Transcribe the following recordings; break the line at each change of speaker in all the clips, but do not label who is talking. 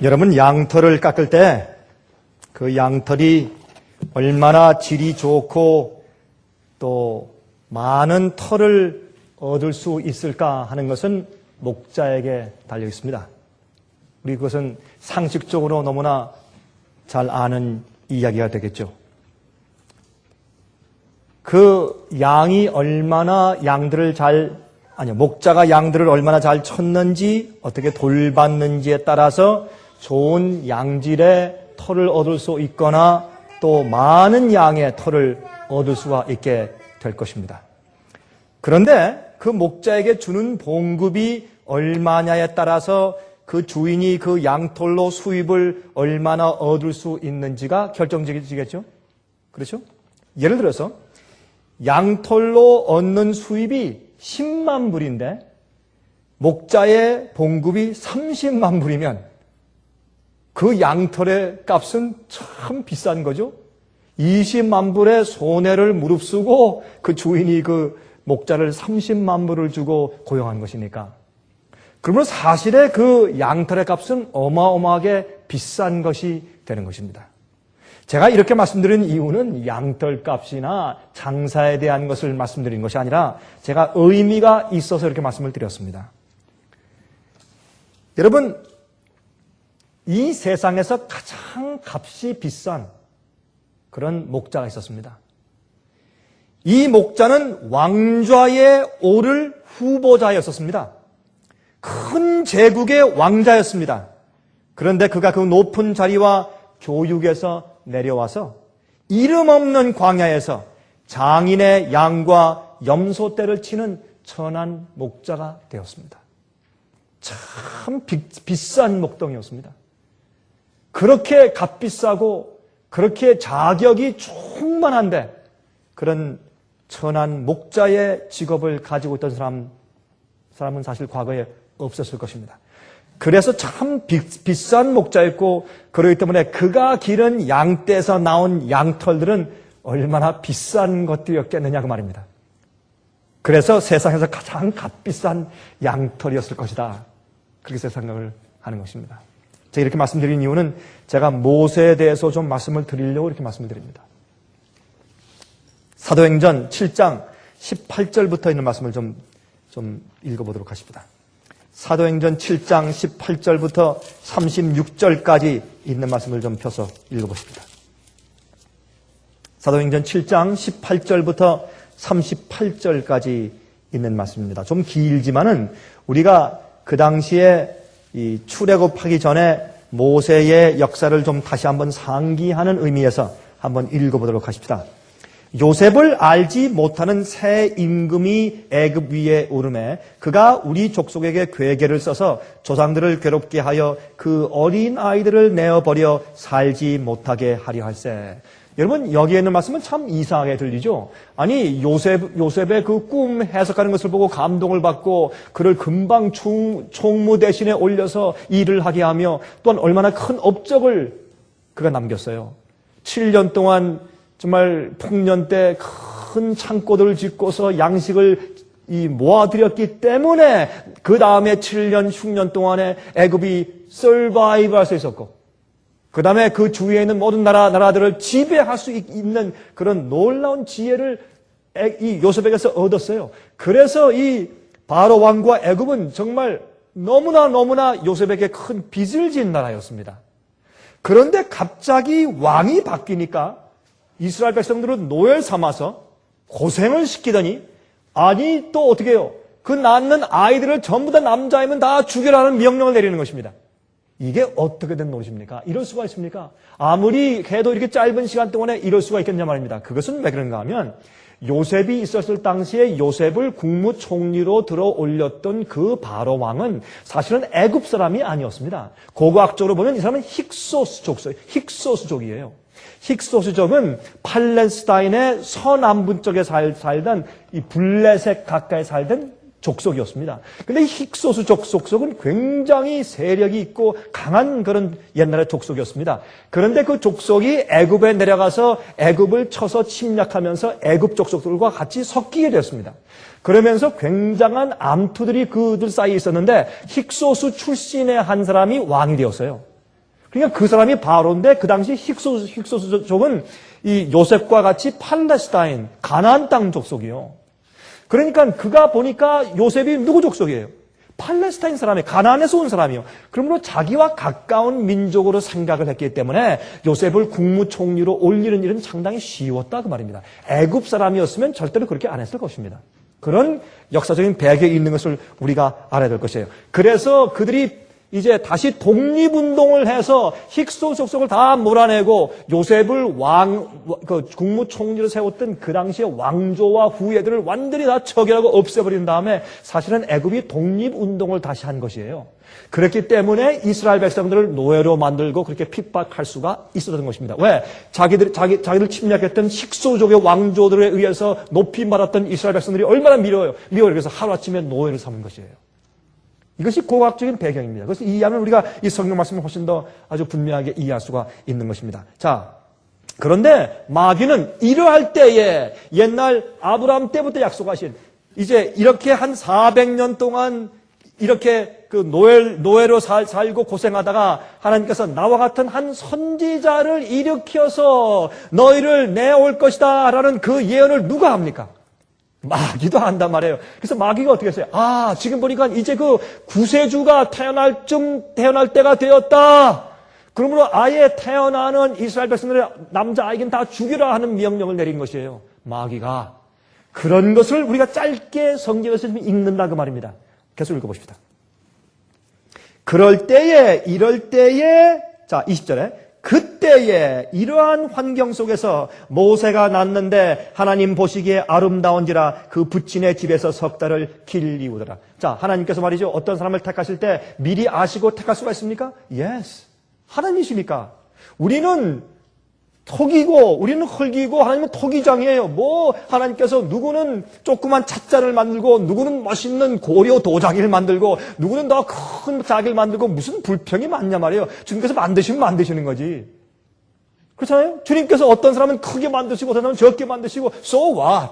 여러분, 양털을 깎을 때 그 양털이 얼마나 질이 좋고 또 많은 털을 얻을 수 있을까 하는 것은 목자에게 달려 있습니다. 우리 그것은 상식적으로 너무나 잘 아는 이야기가 되겠죠. 그 양이 얼마나 목자가 양들을 얼마나 잘 쳤는지, 어떻게 돌봤는지에 따라서 좋은 양질의 털을 얻을 수 있거나 또 많은 양의 털을 얻을 수가 있게 될 것입니다. 그런데 그 목자에게 주는 봉급이 얼마냐에 따라서 그 주인이 그 양털로 수입을 얼마나 얻을 수 있는지가 결정적이겠죠? 그렇죠? 예를 들어서 양털로 얻는 수입이 10만 불인데 목자의 봉급이 30만 불이면 그 양털의 값은 참 비싼 거죠. 20만 불의 손해를 무릅쓰고 그 주인이 그 목자를 30만 불을 주고 고용한 것이니까. 그러면 사실의 그 양털의 값은 어마어마하게 비싼 것이 되는 것입니다. 제가 이렇게 말씀드린 이유는 양털 값이나 장사에 대한 것을 말씀드린 것이 아니라 제가 의미가 있어서 이렇게 말씀을 드렸습니다. 여러분, 이 세상에서 가장 값이 비싼 그런 목자가 있었습니다. 이 목자는 왕좌에 오를 후보자였었습니다. 큰 제국의 왕자였습니다. 그런데 그가 그 높은 자리와 교육에서 내려와서 이름 없는 광야에서 장인의 양과 염소떼를 치는 천한 목자가 되었습니다. 참 비싼 목동이었습니다. 그렇게 값비싸고 그렇게 자격이 충만한데 그런 천한 목자의 직업을 가지고 있던 사람은 사실 과거에 없었을 것입니다. 그래서 참 비싼 목자였고, 그렇기 때문에 그가 기른 양떼에서 나온 양털들은 얼마나 비싼 것들이었겠느냐 그 말입니다. 그래서 세상에서 가장 값비싼 양털이었을 것이다, 그렇게 생각을 하는 것입니다. 제가 이렇게 말씀드린 이유는 제가 모세에 대해서 좀 말씀을 드리려고 이렇게 말씀을 드립니다. 사도행전 7장 18절부터 있는 말씀을 좀 읽어보도록 하십니다. 사도행전 7장 18절부터 36절까지 있는 말씀을 좀 펴서 읽어보십니다. 사도행전 7장 18절부터 38절까지 있는 말씀입니다. 좀 길지만은 우리가 그 당시에 이 출애굽하기 전에 모세의 역사를 좀 다시 한번 상기하는 의미에서 한번 읽어보도록 하십시다. 요셉을 알지 못하는 새 임금이 애굽 위에 오르매 그가 우리 족속에게 괴계를 써서 조상들을 괴롭게 하여 그 어린 아이들을 내어버려 살지 못하게 하려 할세. 여러분, 여기에 있는 말씀은 참 이상하게 들리죠? 아니, 요셉의 그 꿈 해석하는 것을 보고 감동을 받고 그를 금방 총무 대신에 올려서 일을 하게 하며 또한 얼마나 큰 업적을 그가 남겼어요. 7년 동안 정말 풍년 때 큰 창고들을 짓고서 양식을 모아들였기 때문에 그 다음에 7년, 6년 동안에 애굽이 서바이브 할 수 있었고, 그 다음에 그 주위에 있는 모든 나라들을 지배할 수 있는 그런 놀라운 지혜를 이 요셉에게서 얻었어요. 그래서 이 바로 왕과 애굽은 정말 너무나 요셉에게 큰 빚을 진 나라였습니다. 그런데 갑자기 왕이 바뀌니까 이스라엘 백성들은 노예 삼아서 고생을 시키더니, 아니 또 어떻게 해요? 그 낳는 아이들을 전부 다 남자이면 다 죽여라는 명령을 내리는 것입니다. 이게 어떻게 된 노릇입니까? 이럴 수가 있습니까? 아무리 해도 이렇게 짧은 시간 동안에 이럴 수가 있겠냐 말입니다. 그것은 왜 그런가 하면 요셉이 있었을 당시에 요셉을 국무총리로 들어 올렸던 그 바로 왕은 사실은 애굽 사람이 아니었습니다. 고고학적으로 보면 이 사람은 힉소스족이에요. 힉소스족은 팔레스타인의 서남부 쪽에 살던 이 블레셋 가까이 살던 족속이었습니다. 근데 이 힉소스 족속은 굉장히 세력이 있고 강한 그런 옛날의 족속이었습니다. 그런데 그 족속이 애굽에 내려가서 애굽을 쳐서 침략하면서 애굽 족속들과 같이 섞이게 되었습니다. 그러면서 굉장한 암투들이 그들 사이에 있었는데 힉소스 출신의 한 사람이 왕이 되었어요. 그러니까 그 사람이 바로인데 그 당시 힉소족은 이 요셉과 같이 팔레스타인, 가나안 땅 족속이요. 그러니까 그가 보니까 요셉이 누구 족속이에요? 팔레스타인 사람이에요. 가나안에서 온 사람이요. 그러므로 자기와 가까운 민족으로 생각을 했기 때문에 요셉을 국무총리로 올리는 일은 상당히 쉬웠다 그 말입니다. 애굽 사람이었으면 절대로 그렇게 안 했을 것입니다. 그런 역사적인 배경이 있는 것을 우리가 알아야 될 것이에요. 그래서 그들이 이제 다시 독립운동을 해서 힉소 족속을 다 몰아내고 요셉을 국무총리로 세웠던 그 당시의 왕조와 후예들을 완전히 다 처결하고 없애버린 다음에 사실은 애굽이 독립운동을 다시 한 것이에요. 그렇기 때문에 이스라엘 백성들을 노예로 만들고 그렇게 핍박할 수가 있었던 것입니다. 왜? 자기들 침략했던 힉소족의 왕조들에 의해서 높이 말았던 이스라엘 백성들이 얼마나 미워요. 그래서 하루아침에 노예를 삼은 것이에요. 이것이 고고학적인 배경입니다. 그래서 이해하면 우리가 이 성경 말씀을 훨씬 더 아주 분명하게 이해할 수가 있는 것입니다. 자, 그런데 마귀는 이러할 때에 옛날 아브라함 때부터 약속하신 이제 이렇게 한 400년 동안 이렇게 그 노예로 살고 고생하다가 하나님께서 나와 같은 한 선지자를 일으켜서 너희를 내올 것이다 라는 그 예언을 누가 합니까? 마귀도 한단 말이에요. 그래서 마귀가 어떻게 했어요? 지금 보니까 이제 그 구세주가 태어날 때가 되었다. 그러므로 아예 태어나는 이스라엘 백성들의 남자아이긴 다 죽이라 하는 명령을 내린 것이에요. 마귀가. 그런 것을 우리가 짧게 성경에서 읽는다 그 말입니다. 계속 읽어봅시다. 이럴 때에, 자, 20절에 그때에 이러한 환경 속에서 모세가 났는데 하나님 보시기에 아름다운지라 그 부친의 집에서 석 달을 길리우더라. 자, 하나님께서 말이죠. 어떤 사람을 택하실 때 미리 아시고 택할 수가 있습니까? Yes. 하나님이시니까. 우리는 우리는 흙이고 하나님은 토기장이에요. 하나님께서 누구는 조그만 찻잔을 만들고 누구는 멋있는 고려 도자기를 만들고 누구는 더 큰 자기를 만들고 무슨 불평이 많냐 말이에요. 주님께서 만드시면 만드시는 거지. 그렇잖아요? 주님께서 어떤 사람은 크게 만드시고 어떤 사람은 적게 만드시고 so what?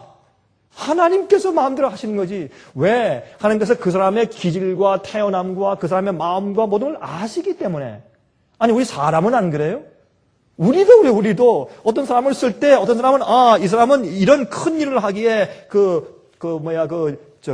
하나님께서 마음대로 하시는 거지. 왜? 하나님께서 그 사람의 기질과 태어남과 그 사람의 마음과 모든 걸 아시기 때문에. 아니 우리 사람은 안 그래요? 우리도 어떤 사람을 쓸 때 어떤 사람은 이 사람은 이런 큰 일을 하기에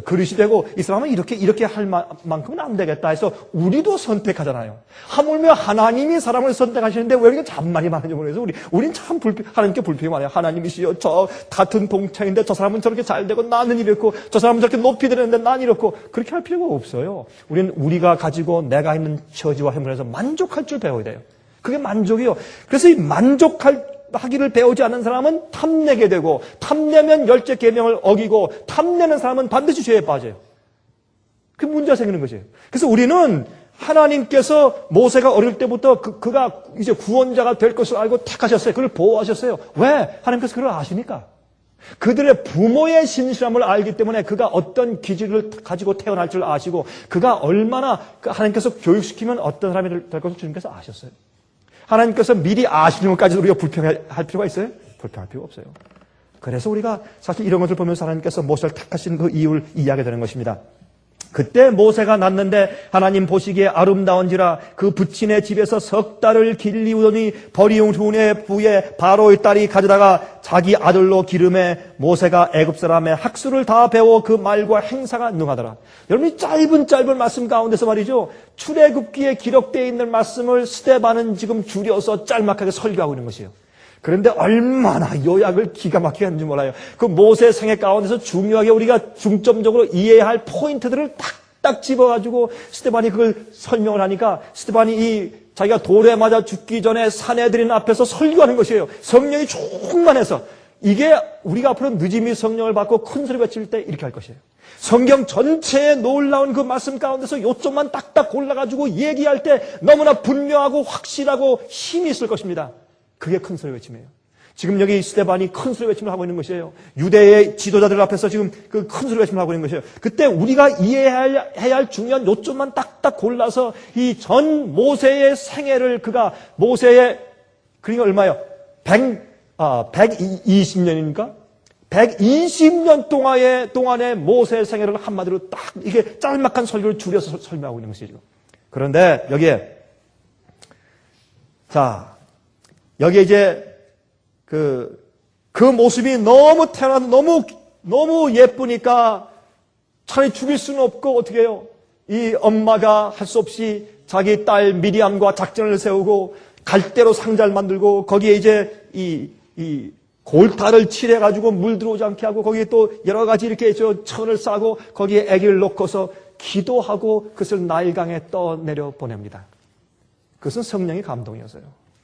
그릇이 되고 이 사람은 이렇게 할 만큼은 안 되겠다 해서 우리도 선택하잖아요. 하물며 하나님이 사람을 선택하시는데 왜 이렇게 잔말이 많은지 모르겠어요. 우린 참 하나님께 불평이 많아요. 하나님이시여 저 같은 동창인데 저 사람은 저렇게 잘 되고 나는 이렇고 저 사람은 저렇게 높이 되는데 난 이렇고 그렇게 할 필요가 없어요. 우리가 가지고 내가 있는 처지와 행문에서 만족할 줄 배워야 돼요. 그게 만족이요. 그래서 이 만족하기를 배우지 않는 사람은 탐내게 되고 탐내면 열째 계명을 어기고 탐내는 사람은 반드시 죄에 빠져요. 그 문제가 생기는 것이에요. 그래서 우리는 하나님께서 모세가 어릴 때부터 그가 이제 구원자가 될 것을 알고 택하셨어요. 그를 보호하셨어요. 왜? 하나님께서 그걸 아시니까. 그들의 부모의 신실함을 알기 때문에 그가 어떤 기질을 가지고 태어날 줄 아시고 그가 얼마나 하나님께서 교육시키면 어떤 사람이 될 것을 주님께서 아셨어요. 하나님께서 미리 아시는 것까지도 우리가 불평할 필요가 있어요? 불평할 필요가 없어요. 그래서 우리가 사실 이런 것을 보면서 하나님께서 모세를 택하신 그 이유를 이해하게 되는 것입니다. 그때 모세가 났는데 하나님 보시기에 아름다운지라 그 부친의 집에서 석 달을 길리우더니 버리운 후에 바로의 딸이 가져다가 자기 아들로 기름에 모세가 애굽 사람의 학수를 다 배워 그 말과 행사가 능하더라. 여러분이 짧은 말씀 가운데서 말이죠. 출애굽기에 기록되어 있는 말씀을 스데반은 지금 줄여서 짤막하게 설교하고 있는 것이에요. 그런데 얼마나 요약을 기가 막히게 하는지 몰라요. 그 모세 생애 가운데서 중요하게 우리가 중점적으로 이해해야 할 포인트들을 딱딱 집어가지고 스데반이 그걸 설명을 하니까 스데반이 자기가 돌에 맞아 죽기 전에 사내들인 앞에서 설교하는 것이에요. 성령이 충만해서 이게 우리가 앞으로 느지미 성령을 받고 큰 소리 외칠 때 이렇게 할 것이에요. 성경 전체에 놀라운 그 말씀 가운데서 요점만 딱딱 골라가지고 얘기할 때 너무나 분명하고 확실하고 힘이 있을 것입니다. 그게 큰 소리 외침이에요. 지금 여기 스데반이 큰 소리 외침을 하고 있는 것이에요. 유대의 지도자들 앞에서 지금 그 큰 소리 외침을 하고 있는 것이에요. 그때 우리가 이해해야 할 중요한 요점만 딱딱 골라서 이 전 모세의 생애를 그러니까 얼마요? 120년입니까? 120년 동안의 모세의 생애를 한마디로 딱 이게 짤막한 설교를 줄여서 설명하고 있는 것이죠. 그런데 여기에 자, 여기에 이제 그 모습이 너무 태어나서 너무 예쁘니까 차라리 죽일 수는 없고 어떻게 해요? 이 엄마가 할 수 없이 자기 딸 미리암과 작전을 세우고 갈대로 상자를 만들고 거기에 이제 이 골타를 칠해가지고 물 들어오지 않게 하고 거기에 또 여러 가지 이렇게 천을 싸고 거기에 아기를 놓고서 기도하고 그것을 나일강에 떠내려 보냅니다. 그것은 성령의 감동이었어요.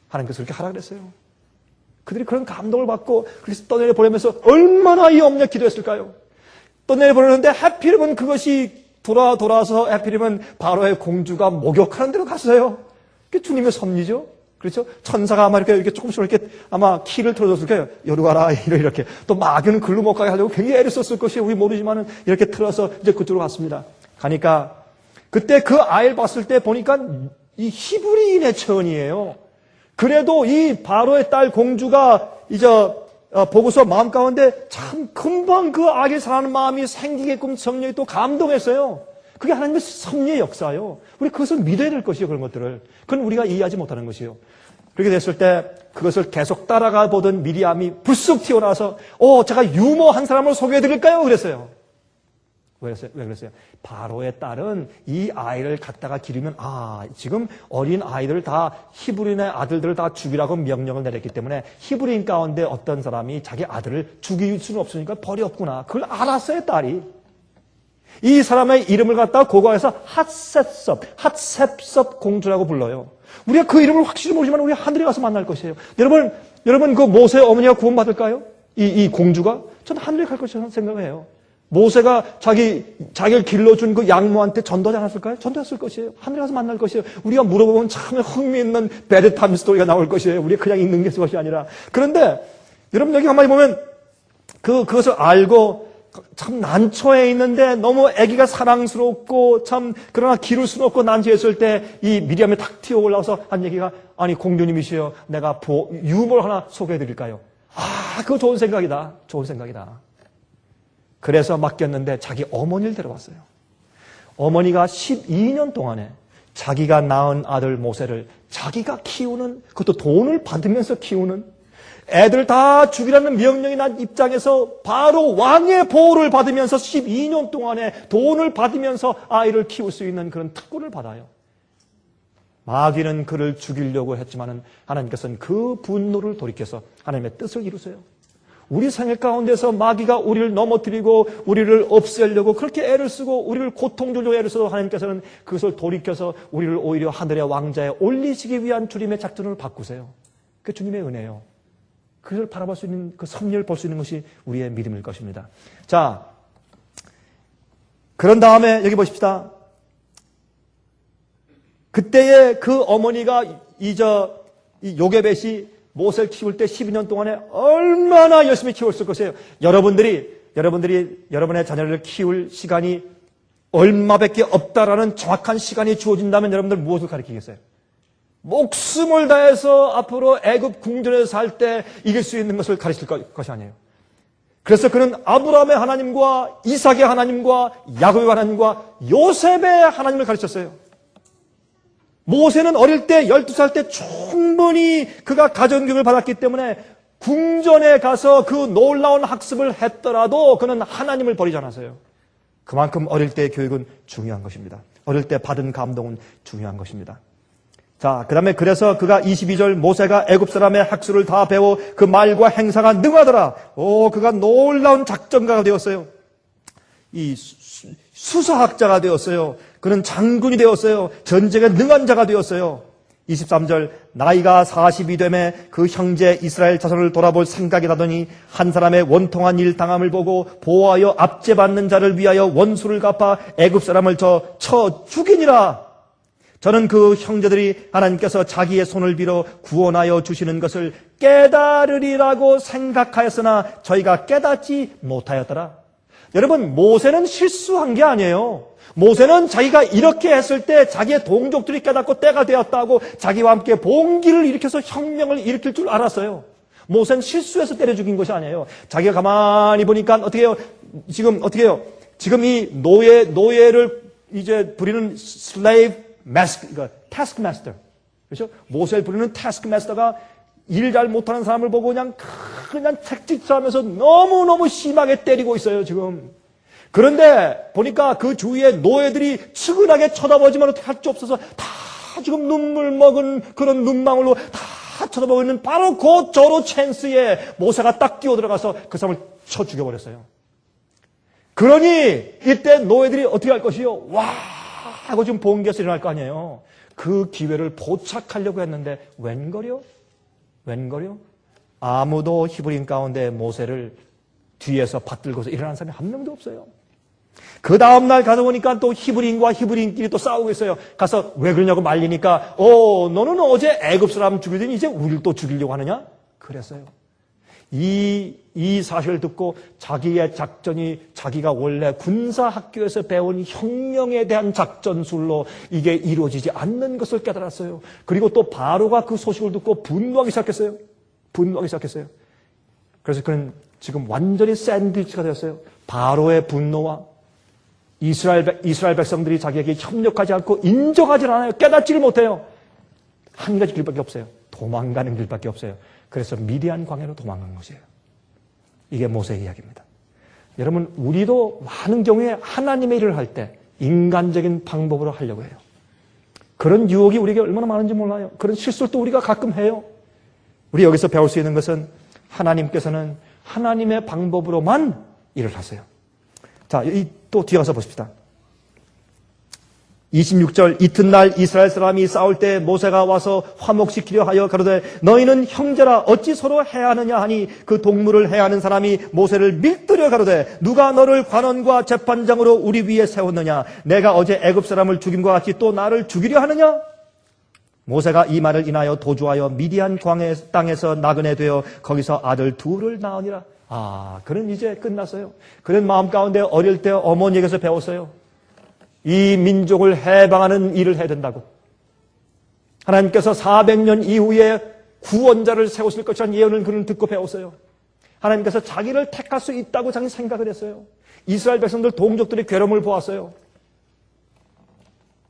하나님께서 그렇게 하라 그랬어요. 그들이 그런 감동을 받고 그래서 떠내려 보내면서 얼마나 이 엄냐 기도했을까요? 떠내려 보내는데 하필이면 그것이 돌아서 하필이면 바로의 공주가 목욕하는 데로 갔어요. 그게 주님의 섭리죠. 그렇죠? 천사가 아마 이렇게 조금씩 이렇게 아마 키를 틀어줬을 거예요. 여기 가라 이렇게. 또 마귀는 글로 못 가게 하려고 굉장히 애를 썼을 것이에요. 우리 모르지만은 이렇게 틀어서 이제 그쪽으로 갔습니다. 가니까 그때 그 아이를 봤을 때 보니까 이 히브리인의 처언이에요. 그래도 이 바로의 딸 공주가 이제 보고서 마음 가운데 참 금방 그 아기를 사랑하는 마음이 생기게끔 성령이 또 감동했어요. 그게 하나님의 섭리의 역사예요. 우리 그것을 믿어야 될 것이요, 그런 것들을. 그건 우리가 이해하지 못하는 것이요. 그렇게 됐을 때 그것을 계속 따라가 보던 미리암이 불쑥 튀어나와서 제가 유머한 사람을 소개해 드릴까요? 그랬어요. 왜 그랬어요? 바로의 딸은 이 아이를 갖다가 기르면 지금 어린 아이들 다 히브리인의 아들들을 다 죽이라고 명령을 내렸기 때문에 히브리인 가운데 어떤 사람이 자기 아들을 죽일 수는 없으니까 벌이 없구나. 그걸 알았어요, 딸이. 이 사람의 이름을 갖다가 고고해서 핫셉섭 공주라고 불러요. 우리가 그 이름을 확실히 모르지만 우리가 하늘에 가서 만날 것이에요. 여러분 그 모세의 어머니가 구원받을까요? 이 공주가? 저는 하늘에 갈 것이라는 생각을 해요. 모세가 자기를 길러준 그 양모한테 전도하지 않았을까요? 전도했을 것이에요. 하늘에 가서 만날 것이에요. 우리가 물어보면 참 흥미있는 베드타임 스토리가 나올 것이에요. 우리가 그냥 읽는 것이 아니라. 그런데 여러분 여기 가만히 보면 그것을 알고 참 난처해 있는데 너무 아기가 사랑스럽고 참 그러나 기를 수는 없고 난처했을 때 이 미리암이 탁 튀어 올라와서 한 얘기가 아니 공주님이시여 내가 유머를 하나 소개해 드릴까요? 그거 좋은 생각이다. 좋은 생각이다. 그래서 맡겼는데 자기 어머니를 데려왔어요. 어머니가 12년 동안에 자기가 낳은 아들 모세를 자기가 키우는 그것도 돈을 받으면서 키우는 애들 다 죽이라는 명령이 난 입장에서 바로 왕의 보호를 받으면서 12년 동안에 돈을 받으면서 아이를 키울 수 있는 그런 특권을 받아요. 마귀는 그를 죽이려고 했지만은 하나님께서는 그 분노를 돌이켜서 하나님의 뜻을 이루세요. 우리 생애 가운데서 마귀가 우리를 넘어뜨리고 우리를 없애려고 그렇게 애를 쓰고 우리를 고통 주려고 애를 써도 하나님께서는 그것을 돌이켜서 우리를 오히려 하늘의 왕자에 올리시기 위한 주님의 작전을 바꾸세요. 그게 주님의 은혜예요. 그것을 바라볼 수 있는 그 섭리를 볼 수 있는 것이 우리의 믿음일 것입니다. 자, 그런 다음에 여기 보십시다. 그때의 그 어머니가 이 요게벳이 모세를 키울 때 12년 동안에 얼마나 열심히 키웠을 것이에요. 여러분들이 여러분의 자녀를 키울 시간이 얼마밖에 없다라는 정확한 시간이 주어진다면 여러분들 무엇을 가르치겠어요? 목숨을 다해서 앞으로 애굽 궁전에서 살 때 이길 수 있는 것을 가르칠 것이 아니에요. 그래서 그는 아브라함의 하나님과 이삭의 하나님과 야곱의 하나님과 요셉의 하나님을 가르쳤어요. 모세는 어릴 때 12살 때 충분히 그가 가정교육을 받았기 때문에 궁전에 가서 그 놀라운 학습을 했더라도 그는 하나님을 버리지 않았어요. 그만큼 어릴 때의 교육은 중요한 것입니다. 어릴 때 받은 감동은 중요한 것입니다. 자, 그 다음에 그래서 그가 22절 모세가 애굽 사람의 학술을 다 배워 그 말과 행사가 능하더라. 그가 놀라운 작전가가 되었어요. 이 수사학자가 되었어요. 그는 장군이 되었어요. 전쟁에 능한 자가 되었어요. 23절 나이가 40이 되매 그 형제 이스라엘 자손을 돌아볼 생각이 나더니 한 사람의 원통한 일 당함을 보고 보호하여 압제받는 자를 위하여 원수를 갚아 애굽 사람을 쳐 죽이니라. 저는 그 형제들이 하나님께서 자기의 손을 빌어 구원하여 주시는 것을 깨달으리라고 생각하였으나 저희가 깨닫지 못하였더라. 여러분, 모세는 실수한 게 아니에요. 모세는 자기가 이렇게 했을 때 자기의 동족들이 깨닫고 때가 되었다고 자기와 함께 봉기를 일으켜서 혁명을 일으킬 줄 알았어요. 모세는 실수해서 때려 죽인 것이 아니에요. 자기가 가만히 보니까 어떻게 해요? 지금 지금 이 노예를 이제 부리는 slave master, taskmaster. 그렇죠? 모세를 부르는 태스크마스터가 일 잘 못하는 사람을 보고 그냥 택짓하면서 너무너무 심하게 때리고 있어요, 지금. 그런데 보니까 그 주위에 노예들이 측은하게 쳐다보지만 어떻게 할 수 없어서 다 지금 눈물 먹은 그런 눈망울로 다 쳐다보고 있는 바로 그 저로 찬스에 모세가 딱 뛰어들어가서 그 사람을 쳐 죽여버렸어요. 그러니 이때 노예들이 어떻게 할 것이요? 와 하고 지금 번개에서 일어날 거 아니에요. 그 기회를 포착하려고 했는데 웬걸요? 아무도 히브리인 가운데 모세를 뒤에서 받들고서 일어난 사람이 한 명도 없어요. 그 다음날 가서 보니까 또 히브리인과 히브리인끼리 또 싸우고 있어요. 가서 왜 그러냐고 말리니까 너는 어제 애굽 사람 죽이더니 이제 우리를 또 죽이려고 하느냐? 그랬어요. 이 사실을 듣고 자기의 작전이 자기가 원래 군사학교에서 배운 혁명에 대한 작전술로 이게 이루어지지 않는 것을 깨달았어요. 그리고 또 바로가 그 소식을 듣고 분노하기 시작했어요. 그래서 그는 지금 완전히 샌드위치가 되었어요. 바로의 분노와 이스라엘 백성들이 자기에게 협력하지 않고 인정하지 않아요. 깨닫지를 못해요. 한 가지 길밖에 없어요. 도망가는 길밖에 없어요. 그래서 미디안 광야로 도망간 것이에요. 이게 모세의 이야기입니다. 여러분, 우리도 많은 경우에 하나님의 일을 할 때 인간적인 방법으로 하려고 해요. 그런 유혹이 우리에게 얼마나 많은지 몰라요. 그런 실수를 또 우리가 가끔 해요. 우리 여기서 배울 수 있는 것은 하나님께서는 하나님의 방법으로만 일을 하세요. 자, 또 뒤에 가서 보십시다. 26절 이튿날 이스라엘 사람이 싸울 때 모세가 와서 화목시키려 하여 가로되 너희는 형제라 어찌 서로 해하느냐 하니 그 동물을 해하는 사람이 모세를 밀들여 가로되 누가 너를 관원과 재판장으로 우리 위에 세웠느냐 내가 어제 애굽 사람을 죽임과 같이 또 나를 죽이려 하느냐. 모세가 이 말을 인하여 도주하여 미디안 광야 땅에서 나그네 되어 거기서 아들 둘을 낳으니라. 그는 이제 끝났어요. 그는 마음 가운데 어릴 때 어머니에게서 배웠어요. 이 민족을 해방하는 일을 해야 된다고. 하나님께서 400년 이후에 구원자를 세우실 것이라는 예언을 그는 듣고 배웠어요. 하나님께서 자기를 택할 수 있다고 자기 생각을 했어요. 이스라엘 백성들 동족들의 괴로움을 보았어요.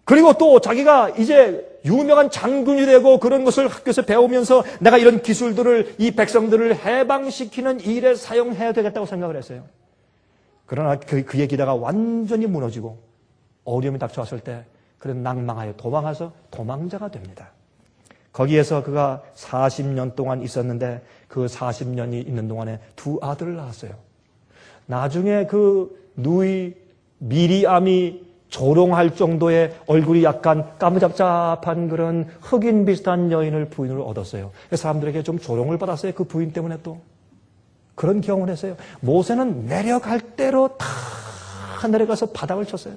그리고 또 자기가 이제 유명한 장군이 되고 그런 것을 학교에서 배우면서 내가 이런 기술들을 이 백성들을 해방시키는 일에 사용해야 되겠다고 생각을 했어요. 그러나 그의 기대가 완전히 무너지고 어려움이 닥쳐왔을 때 그는 낭망하여 도망해서 도망자가 됩니다. 거기에서 그가 40년 동안 있었는데 그 40년이 있는 동안에 두 아들을 낳았어요. 나중에 그 누이 미리암이 조롱할 정도의 얼굴이 약간 까무잡잡한 그런 흑인 비슷한 여인을 부인으로 얻었어요. 사람들에게 좀 조롱을 받았어요. 그 부인 때문에 또. 그런 경험을 했어요. 모세는 내려갈 대로 다 내려가서 바닥을 쳤어요.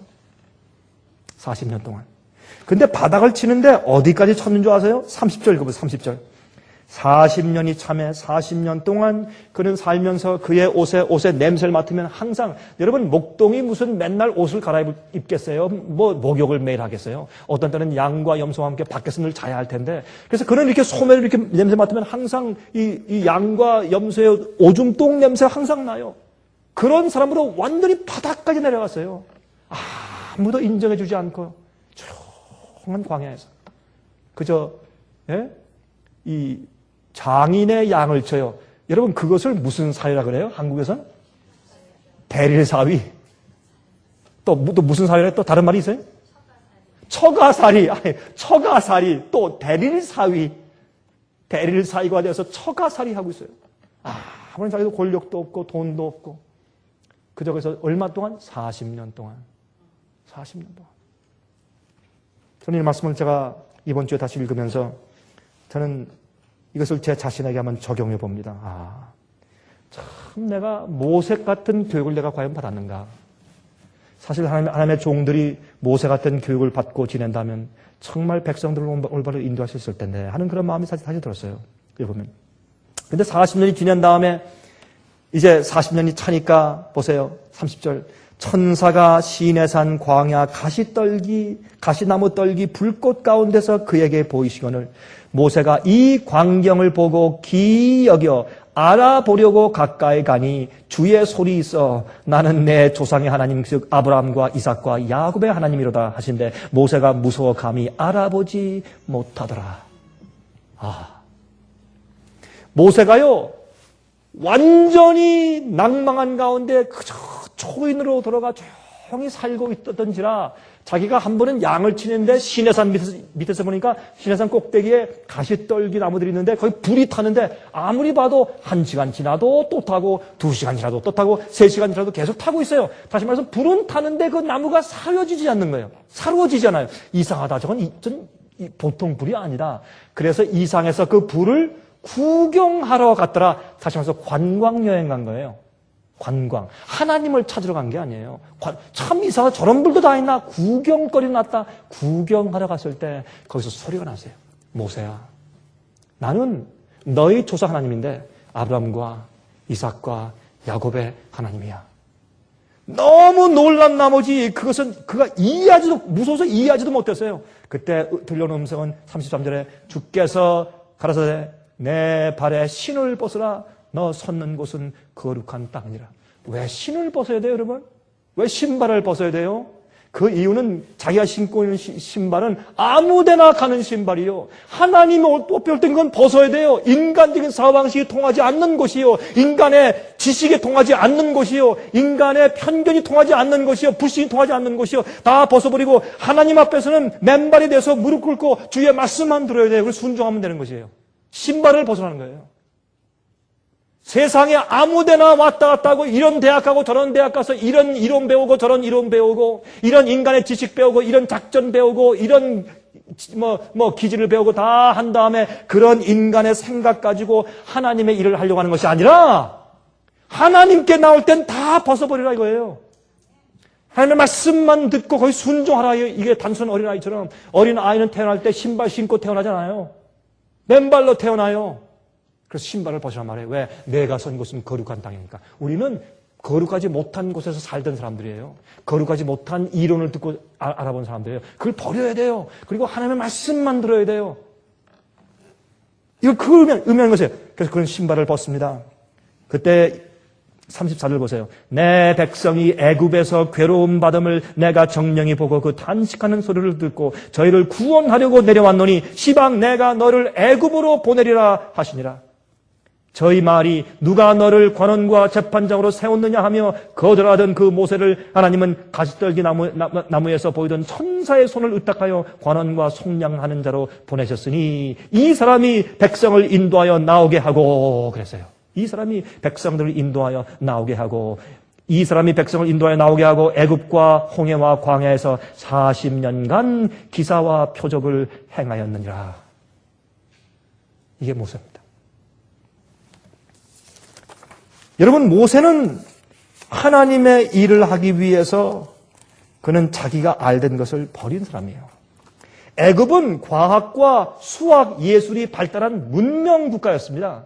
40년 동안. 근데 바닥을 치는데 어디까지 쳤는 줄 아세요? 30절 읽어보세요. 30절. 40년이 참에 40년 동안 그는 살면서 그의 옷에 냄새를 맡으면 항상 여러분 목동이 무슨 맨날 옷을 갈아입겠어요? 목욕을 매일 하겠어요? 어떤 때는 양과 염소와 함께 밖에서 늘 자야 할 텐데 그래서 그는 이렇게 소매를 이렇게 냄새 맡으면 항상 이 양과 염소의 오줌똥 냄새가 항상 나요. 그런 사람으로 완전히 바닥까지 내려갔어요. 아무도 인정해주지 않고 조용한 광야에서 그저 이 장인의 양을 쳐요. 여러분 그것을 무슨 사위라 그래요? 한국에서는? 대릴사위. 또 무슨 사위래? 또 다른 말이 있어요? 처가사리. 처가사리. 또 대릴사위. 대릴사위가 되어서 처가사리 하고 있어요. 아무런 자기도 권력도 없고 돈도 없고 그저 그래서 얼마 동안? 40년 동안. 40년 동안. 저는 이 말씀을 제가 이번 주에 다시 읽으면서 저는 이것을 제 자신에게 한번 적용해 봅니다. 참 내가 모세 같은 교육을 내가 과연 받았는가. 사실 하나님의 종들이 모세 같은 교육을 받고 지낸다면 정말 백성들을 올바로 인도할 수 있을 텐데 하는 그런 마음이 사실 다시 들었어요. 보면. 근데 40년이 지난 다음에 이제 40년이 차니까 보세요. 30절. 천사가 시내산 광야 가시나무 떨기 불꽃 가운데서 그에게 보이시거늘 모세가 이 광경을 보고 기이 여겨 알아보려고 가까이 가니 주의 소리 있어 나는 내 조상의 하나님 즉 아브라함과 이삭과 야곱의 하나님이로다 하신데 모세가 무서워 감히 알아보지 못하더라. 모세가요, 완전히 낭망한 가운데 그저 초인으로 돌아가 조용히 살고 있던지라 자기가 한 번은 양을 치는데 시내산 밑에서 보니까 시내산 꼭대기에 가시떨기 나무들이 있는데 거기 불이 타는데 아무리 봐도 1시간 지나도 또 타고 2시간 지나도 또 타고 3시간 지나도 계속 타고 있어요. 다시 말해서 불은 타는데 그 나무가 사려지지 않는 거예요. 사루어지지 않아요. 이상하다. 저건 보통 불이 아니다. 그래서 이상해서 그 불을 구경하러 갔더라. 다시 말해서 관광여행 간 거예요. 관광. 하나님을 찾으러 간 게 아니에요. 참 이상하다. 저런 불도 다 있나? 구경거리 났다. 구경하러 갔을 때 거기서 소리가 났어요. 모세야, 나는 너희 조상 하나님인데 아브라함과 이삭과 야곱의 하나님이야. 너무 놀란 나머지 그것은 그가 무서워서 이해하지도 못했어요. 그때 들려오는 음성은 33절에 주께서 가라사대 내 발에 신을 벗으라. 너 섰는 곳은 거룩한 땅이라. 왜 신을 벗어야 돼요, 여러분? 왜 신발을 벗어야 돼요? 그 이유는 자기가 신고 있는 신발은 아무데나 가는 신발이요. 하나님의 옷 뺄 땐 건 벗어야 돼요. 인간적인 사고방식이 통하지 않는 곳이요. 인간의 지식이 통하지 않는 곳이요. 인간의 편견이 통하지 않는 곳이요. 불신이 통하지 않는 곳이요. 다 벗어버리고 하나님 앞에서는 맨발이 돼서 무릎 꿇고 주의 말씀만 들어야 돼요. 그래서 순종하면 되는 것이에요. 신발을 벗어나는 거예요. 세상에 아무데나 왔다 갔다 하고 이런 대학 가고 저런 대학 가서 이런 이론 배우고 저런 이론 배우고 이런 인간의 지식 배우고 이런 작전 배우고 이런 기질을 배우고 다 한 다음에 그런 인간의 생각 가지고 하나님의 일을 하려고 하는 것이 아니라 하나님께 나올 땐 다 벗어버리라 이거예요. 하나님의 말씀만 듣고 거기 순종하라. 이게 단순 어린아이처럼 어린아이는 태어날 때 신발 신고 태어나잖아요. 맨발로 태어나요. 그래서 신발을 벗으란 말이에요. 왜? 내가 선 곳은 거룩한 땅이니까. 우리는 거룩하지 못한 곳에서 살던 사람들이에요. 거룩하지 못한 이론을 듣고 알아본 사람들이에요. 그걸 버려야 돼요. 그리고 하나님의 말씀만 들어야 돼요. 이거 그 의미하는 것이에요. 그래서 그런 신발을 벗습니다. 그때 34절 보세요. 내 백성이 애굽에서 괴로움 받음을 내가 정령히 보고 그 탄식하는 소리를 듣고 저희를 구원하려고 내려왔노니 시방 내가 너를 애굽으로 보내리라 하시니라. 저희 말이 누가 너를 관원과 재판장으로 세웠느냐 하며 거절하던 그 모세를 하나님은 가시떨기 나무에서 보이던 천사의 손을 의탁하여 관원과 속량하는 자로 보내셨으니 이 사람이 백성을 인도하여 나오게 하고 그랬어요. 이 사람이 백성들을 인도하여 나오게 하고 이 사람이 백성을 인도하여 나오게 하고 애굽과 홍해와 광야에서 40년간 기사와 표적을 행하였느니라. 이게 모세입니다. 여러분, 모세는 하나님의 일을 하기 위해서 그는 자기가 알던 것을 버린 사람이에요. 애굽은 과학과 수학, 예술이 발달한 문명 국가였습니다.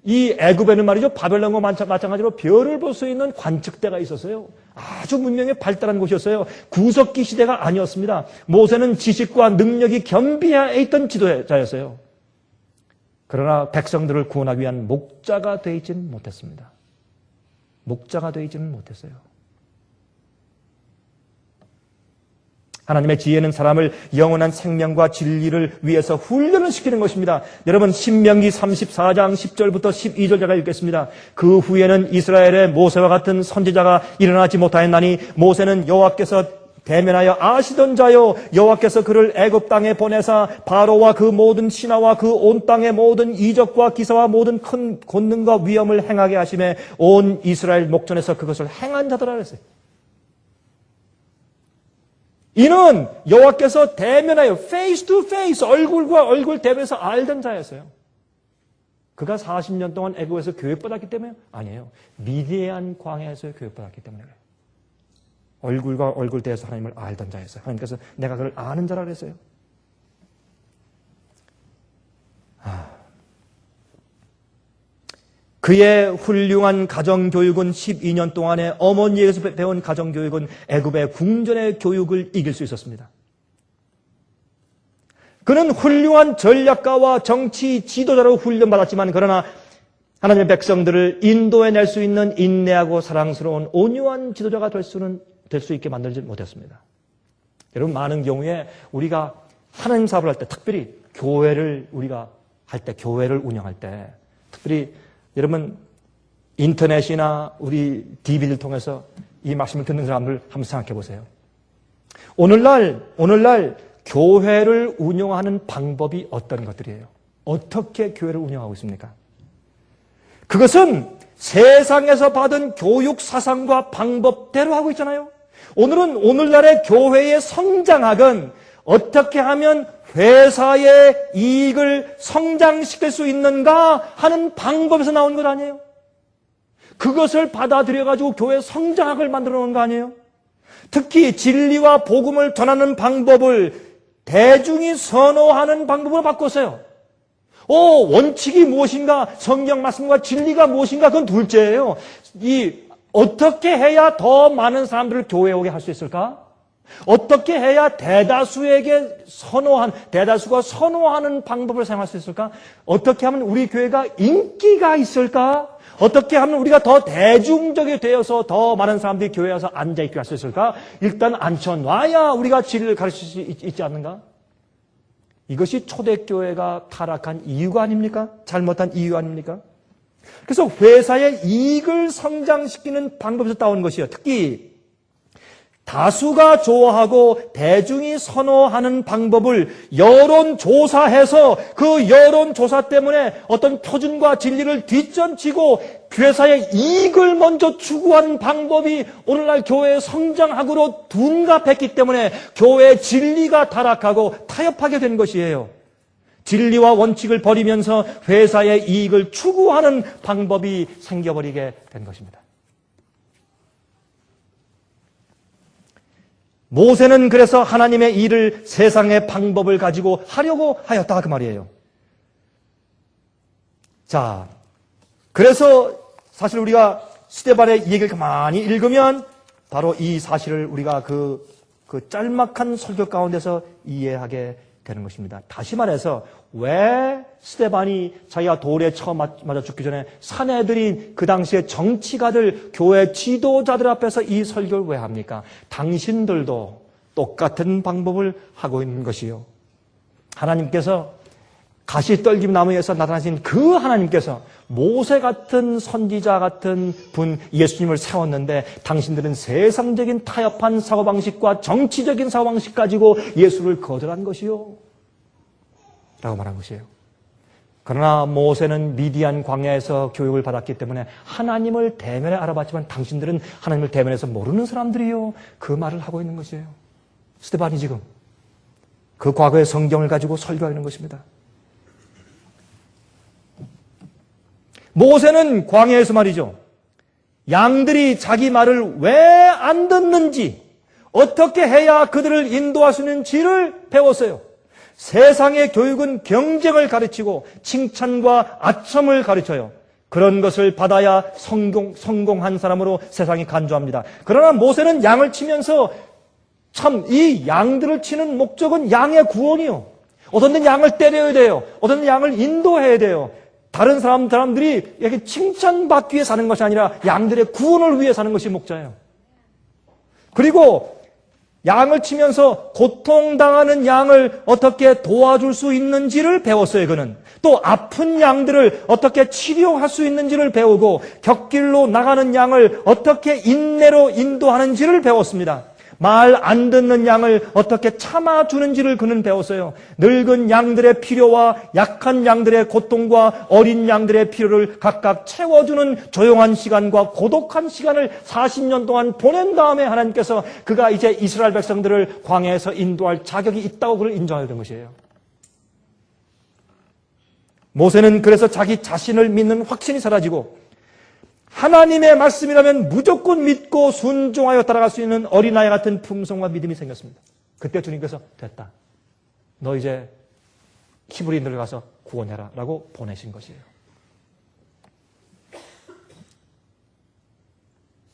이 애굽에는 말이죠, 바벨론과 마찬가지로 별을 볼 수 있는 관측대가 있었어요. 아주 문명이 발달한 곳이었어요. 구석기 시대가 아니었습니다. 모세는 지식과 능력이 겸비해 있던 지도자였어요. 그러나 백성들을 구원하기 위한 목자가 되지는 못했습니다. 목자가 되지는 못했어요. 하나님의 지혜는 사람을 영원한 생명과 진리를 위해서 훈련을 시키는 것입니다. 여러분, 신명기 34장 10절부터 12절 제가 읽겠습니다. 그 후에는 이스라엘의 모세와 같은 선지자가 일어나지 못하였나니 모세는 여호와께서 대면하여 아시던 자요 여호와께서 그를 애굽 땅에 보내사 바로와 그 모든 신하와 그 온 땅의 모든 이적과 기사와 모든 큰 권능과 위엄을 행하게 하심에 온 이스라엘 목전에서 그것을 행한 자더라 그랬어요. 이는 여호와께서 대면하여 face to face 얼굴과 얼굴 대면해서 알던 자였어요. 그가 40년 동안 애굽에서 교육받았기 때문에 아니에요. 미디안 광야에서 교육받았기 때문에 그래요. 얼굴과 얼굴 대해서 하나님을 알던 자였어요. 하나님께서 내가 그를 아는 자라 그랬어요. 그의 훌륭한 가정교육은 12년 동안에 어머니에게서 배운 가정교육은 애굽의 궁전의 교육을 이길 수 있었습니다. 그는 훌륭한 전략가와 정치 지도자로 훈련받았지만 그러나 하나님의 백성들을 인도해낼 수 있는 인내하고 사랑스러운 온유한 지도자가 될 수 있게 만들지 못했습니다. 여러분, 많은 경우에 우리가 하나님 사업을 할 때 특별히 교회를 우리가 할 때, 교회를 운영할 때, 특별히 여러분 인터넷이나 우리 DVD를 통해서 이 말씀을 듣는 사람들 한번 생각해 보세요. 오늘날 교회를 운영하는 방법이 어떤 것들이에요? 어떻게 교회를 운영하고 있습니까? 그것은 세상에서 받은 교육 사상과 방법대로 하고 있잖아요. 오늘날의 교회의 성장학은 어떻게 하면 회사의 이익을 성장시킬 수 있는가 하는 방법에서 나온 것 아니에요? 그것을 받아들여가지고 교회 성장학을 만들어 놓은 거 아니에요? 특히 진리와 복음을 전하는 방법을 대중이 선호하는 방법으로 바꿨어요. 원칙이 무엇인가, 성경 말씀과 진리가 무엇인가, 그건 둘째예요. 어떻게 해야 더 많은 사람들을 교회에 오게 할 수 있을까? 어떻게 해야 대다수가 선호하는 방법을 사용할 수 있을까? 어떻게 하면 우리 교회가 인기가 있을까? 어떻게 하면 우리가 더 대중적이 되어서 더 많은 사람들이 교회에 와서 앉아있게 할 수 있을까? 일단 앉혀놔야 우리가 진리를 가르칠 수 있지 않는가? 이것이 초대교회가 타락한 이유가 아닙니까? 잘못한 이유 아닙니까? 그래서 회사의 이익을 성장시키는 방법에서 따온 것이요. 특히 다수가 좋아하고 대중이 선호하는 방법을 여론조사해서 그 여론조사 때문에 어떤 표준과 진리를 뒷전치고 회사의 이익을 먼저 추구하는 방법이 오늘날 교회의 성장학으로 둔갑했기 때문에 교회의 진리가 타락하고 타협하게 된 것이에요. 진리와 원칙을 버리면서 회사의 이익을 추구하는 방법이 생겨버리게 된 것입니다. 모세는 그래서 하나님의 일을 세상의 방법을 가지고 하려고 하였다 그 말이에요. 자, 그래서 사실 우리가 스데반의 얘기를 가만히 읽으면 바로 이 사실을 우리가 그 짤막한 설교 가운데서 이해하게 되는 것입니다. 다시 말해서 왜 스데반이 자기가 돌에 처음 맞아 죽기 전에 사내들인 그 당시에 정치가들, 교회 지도자들 앞에서 이 설교를 왜 합니까? 당신들도 똑같은 방법을 하고 있는 것이요. 하나님께서 가시떨김 나무에서 나타나신 그 하나님께서 모세 같은 선지자 같은 분 예수님을 세웠는데 당신들은 세상적인 타협한 사고방식과 정치적인 사고방식 가지고 예수를 거절한 것이요 라고 말한 것이에요. 그러나 모세는 미디안 광야에서 교육을 받았기 때문에 하나님을 대면에 알아봤지만 당신들은 하나님을 대면에서 모르는 사람들이요, 그 말을 하고 있는 것이에요. 스데반이 지금 그 과거의 성경을 가지고 설교하고 있는 것입니다. 모세는 광야에서 말이죠, 양들이 자기 말을 왜 안 듣는지, 어떻게 해야 그들을 인도할 수 있는지를 배웠어요. 세상의 교육은 경쟁을 가르치고 칭찬과 아첨을 가르쳐요. 그런 것을 받아야 성공한 사람으로 세상이 간주합니다. 그러나 모세는 양을 치면서 참 이 양들을 치는 목적은 양의 구원이요. 어떤 데는 양을 때려야 돼요. 어떤 데는 양을 인도해야 돼요. 다른 사람들이 이렇게 칭찬받기 위해 사는 것이 아니라 양들의 구원을 위해 사는 것이 목자예요. 그리고 양을 치면서 고통당하는 양을 어떻게 도와줄 수 있는지를 배웠어요, 그는. 또 아픈 양들을 어떻게 치료할 수 있는지를 배우고 곁길로 나가는 양을 어떻게 인내로 인도하는지를 배웠습니다. 말 안 듣는 양을 어떻게 참아주는지를 그는 배웠어요. 늙은 양들의 필요와 약한 양들의 고통과 어린 양들의 필요를 각각 채워주는 조용한 시간과 고독한 시간을 40년 동안 보낸 다음에 하나님께서 그가 이제 이스라엘 백성들을 광야에서 인도할 자격이 있다고 그를 인정하게 된 것이에요. 모세는 그래서 자기 자신을 믿는 확신이 사라지고 하나님의 말씀이라면 무조건 믿고 순종하여 따라갈 수 있는 어린아이 같은 품성과 믿음이 생겼습니다. 그때 주님께서 됐다, 너 이제 히브리인들을 가서 구원해라 라고 보내신 것이에요.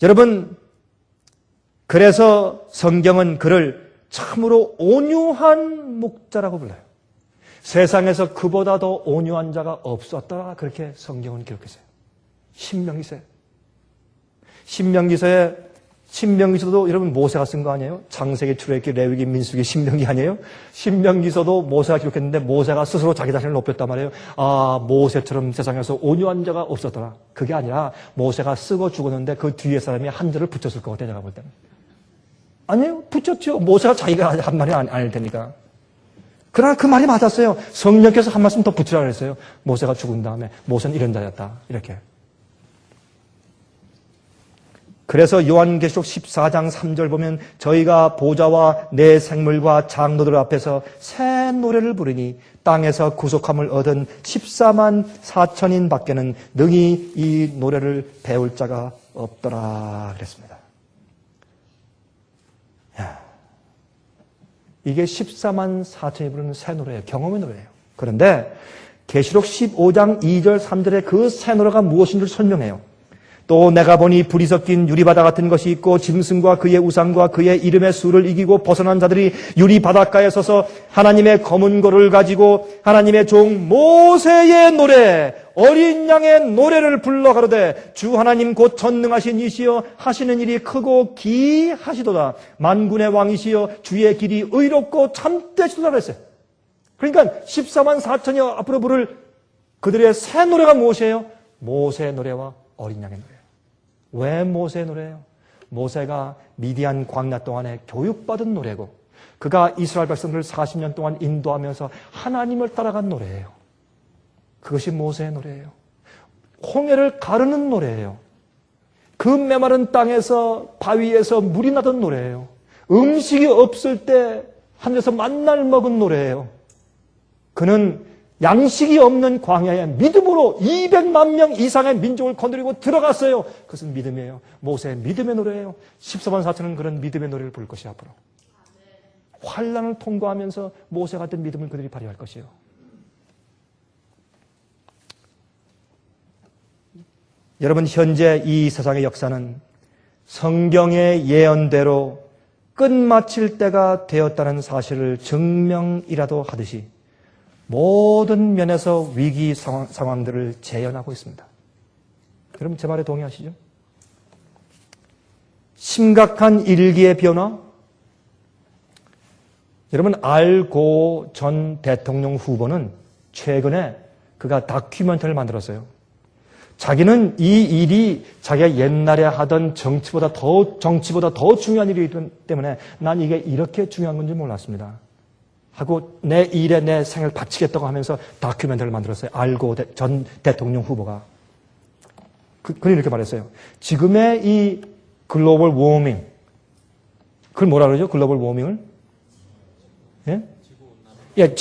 여러분, 그래서 성경은 그를 참으로 온유한 목자라고 불러요. 세상에서 그보다 더 온유한 자가 없었다, 그렇게 성경은 기록했어요. 신명기서에 신명기서도 여러분 모세가 쓴 거 아니에요? 창세기, 출애굽기, 레위기, 민수기, 신명기 아니에요? 신명기서도 모세가 기록했는데 모세가 스스로 자기 자신을 높였단 말이에요. 아, 모세처럼 세상에서 온유한 자가 없었더라. 그게 아니라 모세가 쓰고 죽었는데 그 뒤에 사람이 한 절을 붙였을 것 같아요. 제가 볼 때는. 아니에요. 붙였죠. 모세가 자기가 한 말이 아닐 테니까. 그러나 그 말이 맞았어요. 성령께서 한 말씀 더 붙이라고 그랬어요. 모세가 죽은 다음에 모세는 이런 자였다. 이렇게. 그래서 요한계시록 14장 3절 보면 저희가 보좌와 내 생물과 장로들 앞에서 새 노래를 부르니 땅에서 구속함을 얻은 14만 4천인 밖에는 능히 이 노래를 배울 자가 없더라 그랬습니다. 야, 이게 14만 4천이 부르는 새 노래예요. 경험의 노래예요. 그런데 계시록 15장 2절 3절에 그 새 노래가 무엇인 줄 설명해요. 또 내가 보니 불이 섞인 유리바다 같은 것이 있고 짐승과 그의 우상과 그의 이름의 수를 이기고 벗어난 자들이 유리바닷가에 서서 하나님의 검은 고를 가지고 하나님의 종 모세의 노래 어린 양의 노래를 불러 가로되 주 하나님 곧 전능하신 이시여 하시는 일이 크고 기하시도다. 만군의 왕이시여 주의 길이 의롭고 참되시도다 그랬어요. 그러니까 14만 4천이 앞으로 부를 그들의 새 노래가 무엇이에요? 모세의 노래와 어린 양의 노래예요. 왜 모세의 노래예요? 모세가 미디안 광야 동안에 교육받은 노래고 그가 이스라엘 백성들을 40년 동안 인도하면서 하나님을 따라간 노래예요. 그것이 모세의 노래예요. 홍해를 가르는 노래예요. 그 메마른 땅에서 바위에서 물이 나던 노래예요. 음식이 없을 때 하늘에서 만나를 먹은 노래예요. 그는 양식이 없는 광야에 믿음으로 200만 명 이상의 민족을 건드리고 들어갔어요. 그것은 믿음이에요. 모세의 믿음의 노래예요. 14만 4천은 그런 믿음의 노래를 부를 것이 앞으로. 환난을 통과하면서 모세 같은 믿음을 그들이 발휘할 것이에요. 여러분, 현재 이 세상의 역사는 성경의 예언대로 끝마칠 때가 되었다는 사실을 증명이라도 하듯이 모든 면에서 위기 상황들을 재현하고 있습니다. 여러분 제 말에 동의하시죠? 심각한 일기의 변화. 여러분 알고 전 대통령 후보는 최근에 그가 다큐멘터리를 만들었어요. 자기는 이 일이 자기가 옛날에 하던 정치보다 더 중요한 일이기 때문에 난 이게 이렇게 중요한 건지 몰랐습니다. 하고 내 일에 내 생을 바치겠다고 하면서 다큐멘터리를 만들었어요. 알고 전 대통령 후보가. 그는 이렇게 말했어요. 지금의 이 글로벌 워밍, 그걸 뭐라 그러죠? 글로벌 워밍을? 예? 예,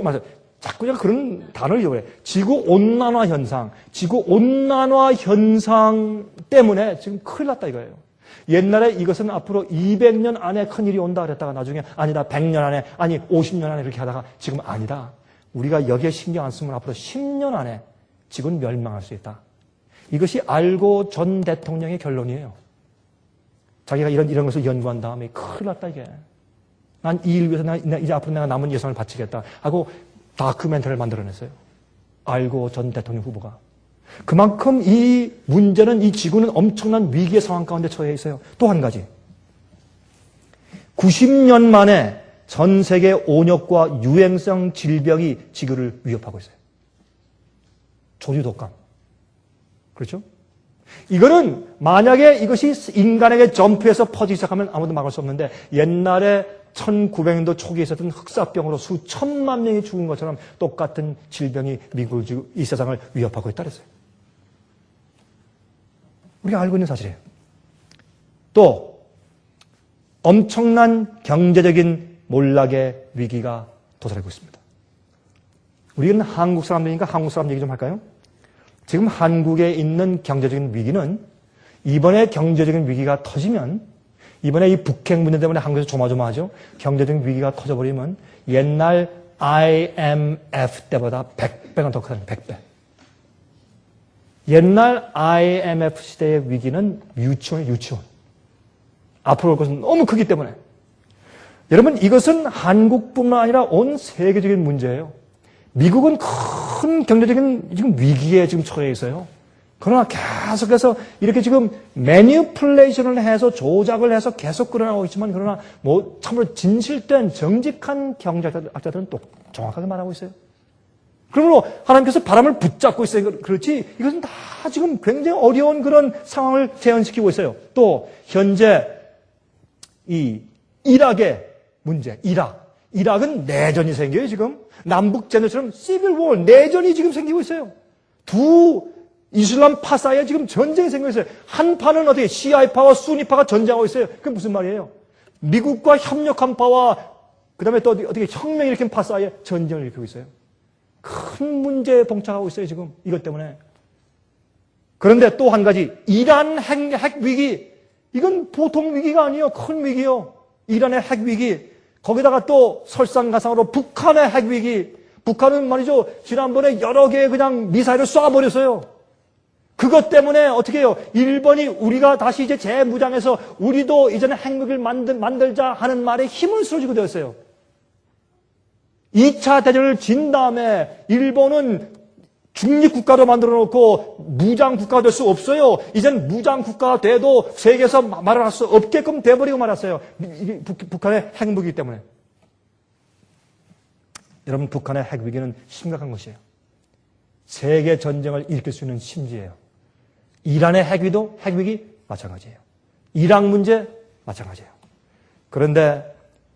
맞아요. 자꾸 제가 그런 단어를 이용해. 지구온난화 현상. 지구온난화 현상 때문에 지금 큰일 났다 이거예요. 옛날에 이것은 앞으로 200년 안에 큰일이 온다 그랬다가 나중에 아니다 100년 안에 아니 50년 안에 이렇게 하다가 지금 아니다. 우리가 여기에 신경 안 쓰면 앞으로 10년 안에 지구는 멸망할 수 있다. 이것이 알고 전 대통령의 결론이에요. 자기가 이런 것을 연구한 다음에 큰일 났다 이게. 난 이 일 위해서 이제 앞으로 내가 남은 예산을 바치겠다 하고 다큐멘터리를 만들어냈어요. 알고 전 대통령 후보가. 그만큼 이 문제는 이 지구는 엄청난 위기의 상황 가운데 처해 있어요. 또 한 가지. 90년 만에 전 세계 온역과 유행성 질병이 지구를 위협하고 있어요. 조류 독감. 그렇죠? 이거는 만약에 이것이 인간에게 점프해서 퍼지기 시작하면 아무도 막을 수 없는데 옛날에 1900년도 초기에 있었던 흑사병으로 수천만 명이 죽은 것처럼 똑같은 질병이 미국을 이 세상을 위협하고 있다 그랬어요. 우리가 알고 있는 사실이에요. 또 엄청난 경제적인 몰락의 위기가 도사리고 있습니다. 우리는 한국 사람들이니까 한국 사람 얘기 좀 할까요? 지금 한국에 있는 경제적인 위기는 이번에 경제적인 위기가 터지면 이번에 이 북핵 문제 때문에 한국에서 조마조마하죠. 경제적인 위기가 터져버리면 옛날 IMF 때보다 100배가 더 크다는 100배. 옛날 IMF 시대의 위기는 유치원이에요, 유치원. 앞으로 올 것은 너무 크기 때문에. 여러분, 이것은 한국뿐만 아니라 온 세계적인 문제예요. 미국은 큰 경제적인 지금 위기에 지금 처해 있어요. 그러나 계속해서 이렇게 지금 매니플레이션을 해서 조작을 해서 계속 끌어나가고 있지만 그러나 뭐 참으로 진실된 정직한 경제학자들은 또 정확하게 말하고 있어요. 그러므로 하나님께서 바람을 붙잡고 있어요. 그렇지 이것은 다 지금 굉장히 어려운 그런 상황을 재현시키고 있어요. 또 현재 이 이락의 문제, 이락은 내전이 생겨요. 지금 남북전쟁처럼 시빌워 내전이 지금 생기고 있어요. 두 이슬람 파 사이에 지금 전쟁이 생기고 있어요. 한 파는 어떻게 시아파와 수니파가 전쟁하고 있어요. 그게 무슨 말이에요? 미국과 협력한 파와 그다음에 또 어떻게 혁명 일으킨 파 사이에 전쟁을 일으키고 있어요. 큰 문제에 봉착하고 있어요. 지금 이것 때문에. 그런데 또 한 가지 이란 핵 위기 이건 보통 위기가 아니에요. 큰 위기요. 이란의 핵 위기 거기다가 또 설상가상으로 북한의 핵 위기 북한은 말이죠. 지난번에 여러 개의 그냥 미사일을 쏴버렸어요. 그것 때문에 어떻게 해요? 일본이 우리가 다시 이제 재무장해서 우리도 이제는 핵무기를 만들자 하는 말에 힘을 실어주게 되었어요. 2차 대전을 진 다음에 일본은 중립국가로 만들어 놓고 무장국가가 될 수 없어요. 이젠 무장국가가 돼도 세계에서 말을 할 수 없게끔 돼버리고 말았어요. 북한의 핵무기 때문에. 여러분 북한의 핵위기는 심각한 것이에요. 세계 전쟁을 일으킬 수 있는 심지예요. 이란의 핵위기 마찬가지예요. 이란 문제 마찬가지예요. 그런데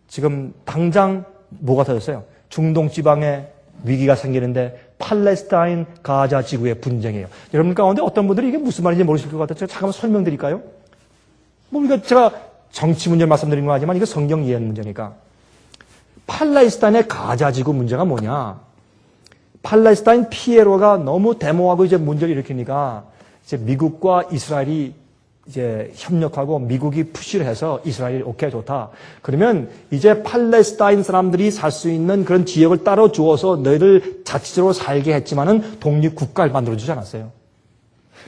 지금 당장 뭐가 터졌어요? 중동 지방에 위기가 생기는데 팔레스타인 가자 지구의 분쟁이에요. 여러분 가운데 어떤 분들이 이게 무슨 말인지 모르실 것 같아요. 제가 잠깐만 설명드릴까요? 뭐 이거 제가 정치 문제를 말씀드린 거 아니지만 이거 성경 이해 문제니까. 팔레스타인의 가자 지구 문제가 뭐냐? 팔레스타인 피에로가 너무 데모하고 이제 문제를 일으키니까 이제 미국과 이스라엘이 이제 협력하고 미국이 푸시를 해서 이스라엘이 오케이 좋다. 그러면 이제 팔레스타인 사람들이 살 수 있는 그런 지역을 따로 주어서 너희들 자치적으로 살게 했지만은 독립 국가를 만들어 주지 않았어요.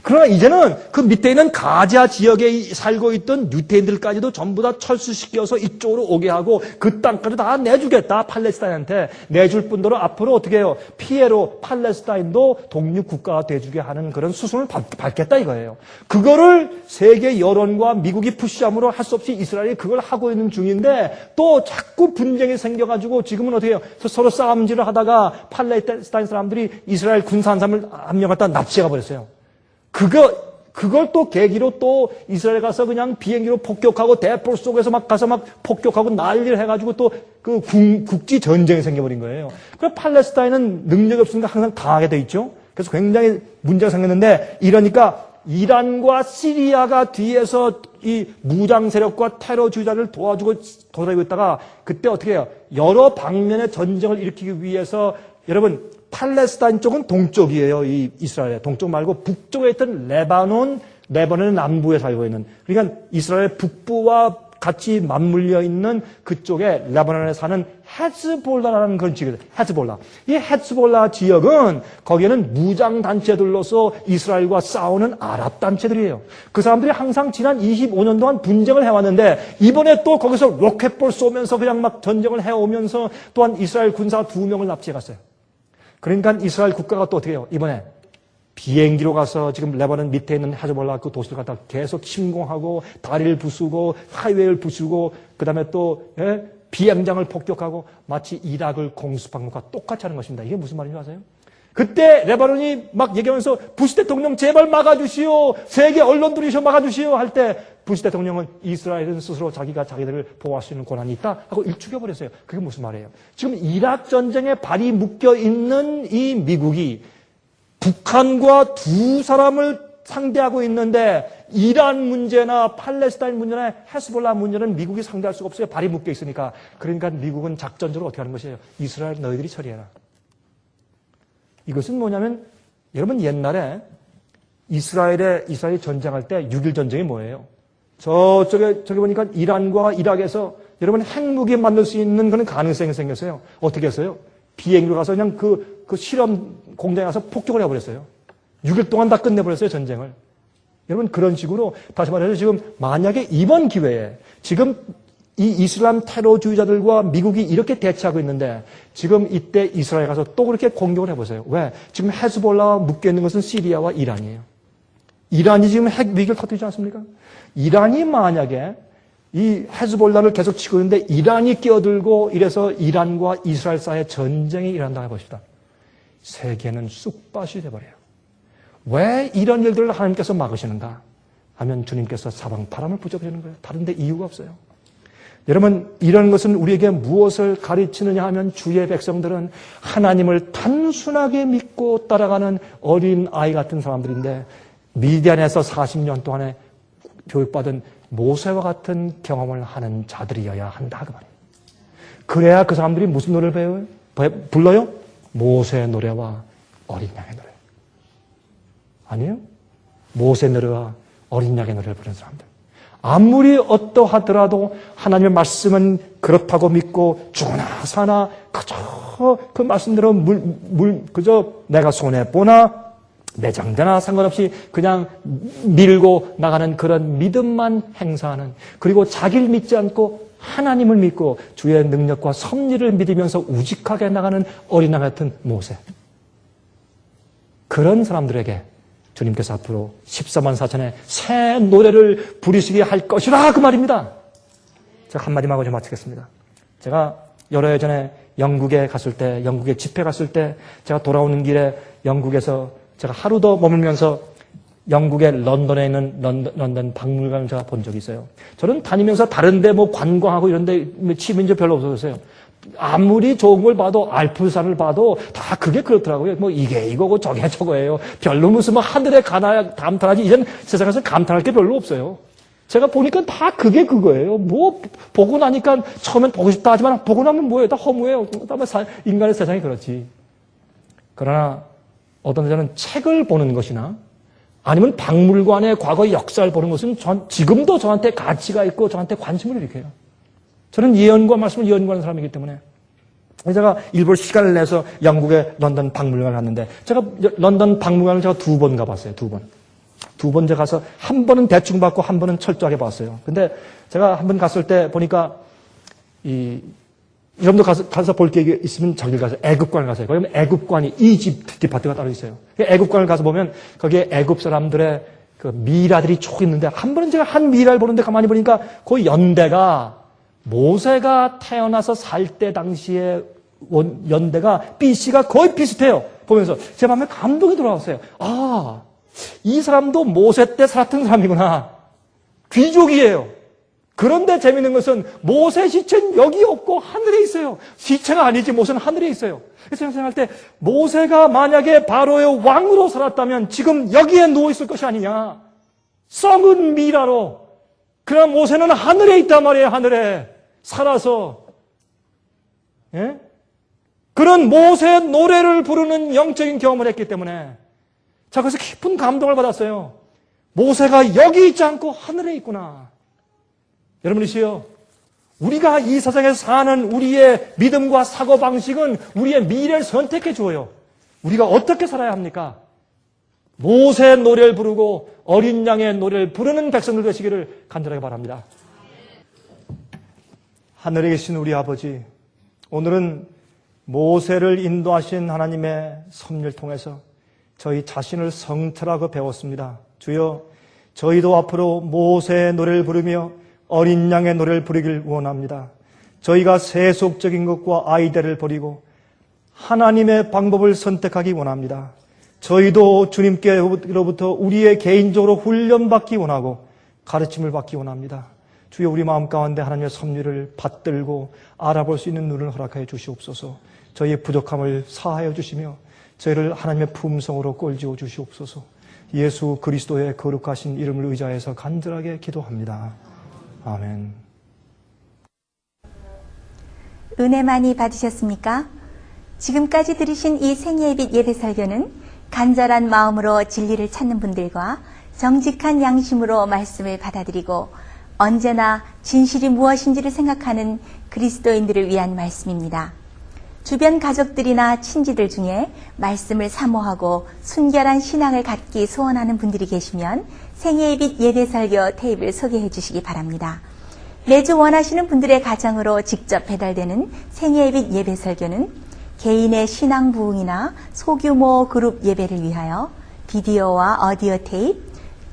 그러나 이제는 그 밑에 있는 가자 지역에 살고 있던 유태인들까지도 전부 다 철수시켜서 이쪽으로 오게 하고 그 땅까지 다 내주겠다. 팔레스타인한테 내줄 뿐더러 앞으로 어떻게 해요? 피에로 팔레스타인도 독립국가가 돼주게 하는 그런 수순을 밟겠다 이거예요. 그거를 세계 여론과 미국이 푸시함으로 할 수 없이 이스라엘이 그걸 하고 있는 중인데 또 자꾸 분쟁이 생겨가지고 지금은 어떻게 해요? 서로 싸움질을 하다가 팔레스타인 사람들이 이스라엘 군사 한 사람을 한 명 갖다 납치해가 버렸어요. 그걸 또 계기로 또 이스라엘 가서 그냥 비행기로 폭격하고 대포 속에서 막 가서 막 폭격하고 난리를 해가지고 또 그 국지 전쟁이 생겨버린 거예요. 그래서 팔레스타인은 능력이 없으니까 항상 당하게 돼 있죠. 그래서 굉장히 문제가 생겼는데 이러니까 이란과 시리아가 뒤에서 이 무장 세력과 테러주의자를 도와주고 도와주고 있다가 그때 어떻게 해요? 여러 방면의 전쟁을 일으키기 위해서 여러분 팔레스타인 쪽은 동쪽이에요. 이 이스라엘 동쪽 말고 북쪽에 있던 레바논의 남부에 살고 있는 그러니까 이스라엘 북부와 같이 맞물려 있는 그쪽에 레바논에 사는 헤즈볼라라는 그런 지역이에요. 헤즈볼라. 이 헤즈볼라 지역은 거기에는 무장 단체들로서 이스라엘과 싸우는 아랍 단체들이에요. 그 사람들이 항상 지난 25년 동안 분쟁을 해왔는데 이번에 또 거기서 로켓볼 쏘면서 그냥 막 전쟁을 해오면서 또한 이스라엘 군사 2명을 납치해갔어요. 그러니까 이스라엘 국가가 또 어떻게 해요? 이번에 비행기로 가서 지금 레바논 밑에 있는 헤즈볼라 그 도시를 갖다 계속 침공하고 다리를 부수고 하이웨이를 부수고 그다음에 또 비행장을 폭격하고 마치 이락을 공습한 것과 똑같이 하는 것입니다. 이게 무슨 말인지 아세요? 그때 레바논이 막 얘기하면서 부시 대통령 제발 막아주시오. 세계 언론들이 막아주시오 할 때 부시 대통령은 이스라엘은 스스로 자기가 자기들을 보호할 수 있는 권한이 있다 하고 일축해버렸어요. 그게 무슨 말이에요? 지금 이락 전쟁에 발이 묶여있는 이 미국이 북한과 두 사람을 상대하고 있는데 이란 문제나 팔레스타인 문제나 헤즈볼라 문제는 미국이 상대할 수가 없어요. 발이 묶여 있으니까. 그러니까 미국은 작전적으로 어떻게 하는 것이에요? 이스라엘 너희들이 처리해라. 이것은 뭐냐면 여러분 옛날에 이스라엘이 전쟁할 때 6.1 전쟁이 뭐예요? 저기 보니까 이란과 이락에서 여러분 핵무기 만들 수 있는 그런 가능성이 생겼어요. 어떻게 했어요? 비행기로 가서 그냥 그 실험 공장에 가서 폭격을 해버렸어요. 6일 동안 다 끝내버렸어요, 전쟁을. 여러분 그런 식으로 다시 말해서 지금 만약에 이번 기회에 지금 이 이슬람 테러주의자들과 미국이 이렇게 대치하고 있는데 지금 이때 이스라엘 가서 또 그렇게 공격을 해보세요. 왜? 지금 헤즈볼라와 묶여있는 것은 시리아와 이란이에요. 이란이 지금 핵 위기를 터뜨리지 않습니까? 이란이 만약에 이 헤즈볼라를 계속 치고 있는데 이란이 끼어들고 이래서 이란과 이스라엘 사이에 전쟁이 일어난다고 해봅시다. 세계는 쑥밭이 돼버려요. 왜 이런 일들을 하나님께서 막으시는가 하면 주님께서 사방바람을 붙여주시는 거예요. 다른 데 이유가 없어요. 여러분, 이런 것은 우리에게 무엇을 가르치느냐 하면 주의 백성들은 하나님을 단순하게 믿고 따라가는 어린 아이 같은 사람들인데 미디안에서 40년 동안에 교육받은 모세와 같은 경험을 하는 자들이어야 한다 그 말이에요. 그래야 그 사람들이 무슨 노래를 불러요? 모세의 노래와 어린 양의 노래. 아니에요? 모세의 노래와 어린 양의 노래를 부르는 사람들. 아무리 어떠하더라도 하나님의 말씀은 그렇다고 믿고 죽으나 사나 그저 그 말씀대로 그저 내가 손해보나 매장되나 상관없이 그냥 밀고 나가는 그런 믿음만 행사하는, 그리고 자기를 믿지 않고 하나님을 믿고 주의 능력과 섭리를 믿으면서 우직하게 나가는 어린아 같은 모세. 그런 사람들에게 주님께서 앞으로 14만 4천의 새 노래를 부르시게 할 것이라 그 말입니다. 제가 한마디만 하고 좀 마치겠습니다. 제가 여러 해 전에 영국에 갔을 때, 영국에 집회 갔을 때 제가 돌아오는 길에 영국에서 제가 하루 더 머물면서 영국의 런던에 있는 런던 박물관을 제가 본 적이 있어요. 저는 다니면서 다른데 뭐 관광하고 이런데 취미인지 별로 없었어요. 아무리 좋은 걸 봐도 알프산을 봐도 다 그게 그렇더라고요. 뭐 이게 이거고 저게 저거예요. 별로 무슨 뭐 하늘에 가나 감탄하지 이젠 세상에서 감탄할 게 별로 없어요. 제가 보니까 다 그게 그거예요. 뭐 보고 나니까 처음엔 보고 싶다 하지만 보고 나면 뭐예요? 다 허무해요. 인간의 세상이 그렇지. 그러나 어떤 데는 책을 보는 것이나 아니면 박물관의 과거의 역사를 보는 것은 지금도 저한테 가치가 있고 저한테 관심을 일으켜요. 저는 예언과 말씀을 연구하는 사람이기 때문에 제가 일부 시간을 내서 영국의 런던 박물관을 갔는데 제가 런던 박물관을 제가 2번 가봤어요. 2번 제가 가서 한 번은 대충 봤고 한 번은 철저하게 봤어요. 근데 제가 한 번 갔을 때 보니까 여러분도 가서 볼 게 있으면 저길 가서 애굽관을 가세요. 거기 애굽관이 이집트 디파트가 따로 있어요. 애굽관을 가서 보면 거기에 애굽 사람들의 그 미라들이 쭉 있는데 한 번은 제가 한 미라를 보는데 가만히 보니까 그 연대가 모세가 태어나서 살 때 당시에 연대가 BC가 거의 비슷해요. 보면서 제 마음에 감동이 들어왔어요. 아, 이 사람도 모세 때 살았던 사람이구나. 귀족이에요. 그런데 재밌는 것은 모세 시체는 여기 없고 하늘에 있어요. 시체가 아니지 모세는 하늘에 있어요. 그래서 생각할 때 모세가 만약에 바로의 왕으로 살았다면 지금 여기에 누워있을 것이 아니냐. 썩은 미라로. 그러나 모세는 하늘에 있단 말이에요. 하늘에. 살아서. 예? 그런 모세의 노래를 부르는 영적인 경험을 했기 때문에 자, 그래서 깊은 감동을 받았어요. 모세가 여기 있지 않고 하늘에 있구나. 여러분이시여, 우리가 이 세상에서 사는 우리의 믿음과 사고방식은 우리의 미래를 선택해 주어요. 우리가 어떻게 살아야 합니까? 모세의 노래를 부르고 어린 양의 노래를 부르는 백성들 되시기를 간절하게 바랍니다. 하늘에 계신 우리 아버지, 오늘은 모세를 인도하신 하나님의 섭리를 통해서 저희 자신을 성찰하고 배웠습니다. 주여, 저희도 앞으로 모세의 노래를 부르며 어린 양의 노래를 부르길 원합니다. 저희가 세속적인 것과 아이디어를 버리고 하나님의 방법을 선택하기 원합니다. 저희도 주님께로부터 우리의 개인적으로 훈련받기 원하고 가르침을 받기 원합니다. 주여, 우리 마음 가운데 하나님의 섭리를 받들고 알아볼 수 있는 눈을 허락하여 주시옵소서. 저희의 부족함을 사하여 주시며 저희를 하나님의 품성으로 꼴지어 주시옵소서. 예수 그리스도의 거룩하신 이름을 의지하여서 간절하게 기도합니다. 아멘.
은혜 많이 받으셨습니까? 지금까지 들으신 이 생애의 예배 설교는 간절한 마음으로 진리를 찾는 분들과 정직한 양심으로 말씀을 받아들이고 언제나 진실이 무엇인지를 생각하는 그리스도인들을 위한 말씀입니다. 주변 가족들이나 친지들 중에 말씀을 사모하고 순결한 신앙을 갖기 소원하는 분들이 계시면 생애의 빛 예배 설교 테이블 소개해 주시기 바랍니다. 매주 원하시는 분들의 가정으로 직접 배달되는 생애의 빛 예배 설교는 개인의 신앙 부흥이나 소규모 그룹 예배를 위하여 비디오와 오디오 테이프,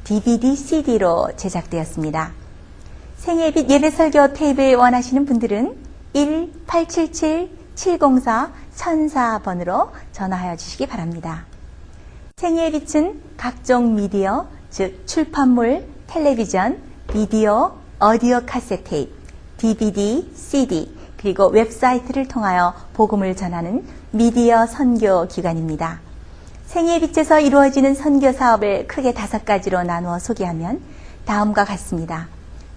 DVD, CD로 제작되었습니다. 생애의 빛 예배설교 테이프를 원하시는 분들은 1-877-704-1004번으로 전화하여 주시기 바랍니다. 생애의 빛은 각종 미디어, 즉 출판물, 텔레비전, 비디오, 오디오 카세트 테이프, DVD, CD, 그리고 웹사이트를 통하여 복음을 전하는 미디어 선교 기관입니다. 생애의 빛에서 이루어지는 선교 사업을 크게 5가지로 나누어 소개하면 다음과 같습니다.